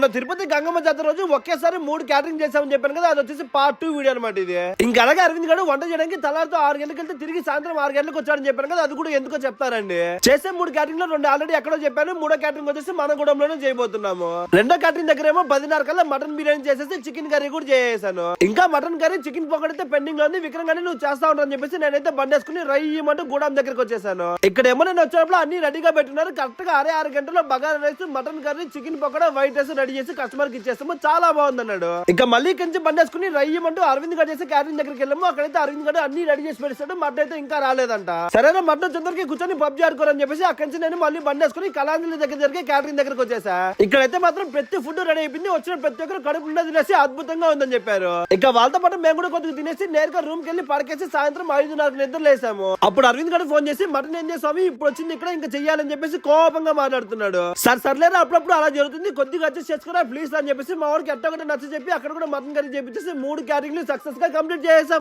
మన తిరుపతి గంగమ్మ జాతర రోజు ఒకేసారి 3 క్యాటరింగ్ చేసామని చెప్పాను కదా, అది వచ్చేసి పార్ట్ 2 వీడియో అనమాట ఇది. ఇంకా అలాగే అరవింద్ గారు వంట చేయడానికి తలారితో 6 గంటలకు వెళ్తే తిరిగి సాయంత్రం 6 గంటలకు వచ్చాడని చెప్పాను కదా, అది కూడా ఎందుకో చెప్తారండి. చేసే 3 క్యాటరింగ్ లో 2 ఆల్రెడీ ఎక్కడో చెప్పాను, 3వ క్యాటరింగ్ వచ్చేసి మన గూడెంలోనే చేయబోతున్నాము. 2వ క్యాటరింగ్ దగ్గర ఏమో 10:30 కల్లా మటన్ బిర్యానీ చేసేసి చికెన్ కర్రీ కూడా చేసేసాను. ఇంకా మటన్ కర్రీ చికెన్ పొగడితే పెండింగ్ లో ఉంది. విక్రమ్ గానీ నువ్వు చేస్తా ఉంటావు చెప్పేసి నేనైతే బండి వేసుకుని రయ్యమంటూ గూడెం దగ్గరకు వచ్చేసాను. ఇక్కడ ఏమో నేను వచ్చినప్పుడు అన్ని రెడీగా పెట్టున్నారు. కరెక్ట్ గా 6 గంటల్లో bagara rice, mutton curry, chicken pakoda, white rice ready చేసి కస్టమర్ కి ఇచ్చేస్తాము. చాలా బాగుంది అన్నాడు. ఇక మళ్ళీ కొంచెం బండి వేసుకుని రయ్యమంటూ అరవింద్ గారు చేసి క్యాటరింగ్ దగ్గరికి వెళ్ళాము. అక్కడైతే అరవింద్ గారు అన్ని రెడీ చేసి పెడతాడు. మటన్ అయితే ఇంకా రాలేదంట. సరేనా మటన్ చంద్రకి కూర్చొని పబ్జీ ఆడుకోరని చెప్పేసి అక్కడి నుంచి నేను మళ్ళీ బండి వేసుకుని కళాంజలి దగ్గర జరిగే క్యాటరింగ్ దగ్గరకు వచ్చేసా. ఇక్కడైతే మాత్రం ప్రతి ఫుడ్ రెడీ అయిపోయింది. వచ్చిన ప్రతి ఒక్కరు కడుపు నిండా తినేసి అద్భుతంగా ఉందని చెప్పారు. ఇక వాళ్ళతో పాటు మేము కూడా కొద్దిగా తినేసి నేరుగా రూమ్ కి వెళ్ళి పడకేసి సాయంత్రం 5:30 నిద్ర లేసాము. అప్పుడు అరవింద్ గారు ఫోన్ చేసి మటన్ ఏం చేసాము, ఇప్పుడు వచ్చింది ఇక్కడ ఇంకా చెయ్యాలని చెప్పేసి కోపంగా మాట్లాడుతున్నాడు. సర్లేరా అప్పుడప్పుడు అలా జరుగుతుంది, కొద్దిగా అడ్జస్ట్ చేసుకురా ప్లీజ్ అని చెప్పేసి మా వాడికి ఎట్టొకటి నచ్చ చెప్పి అక్కడ కూడా మటన్ కర్రీ చేపించేసి 3 క్యాటరింగ్లు సక్సెస్ గా కంప్లీట్ చేసాం.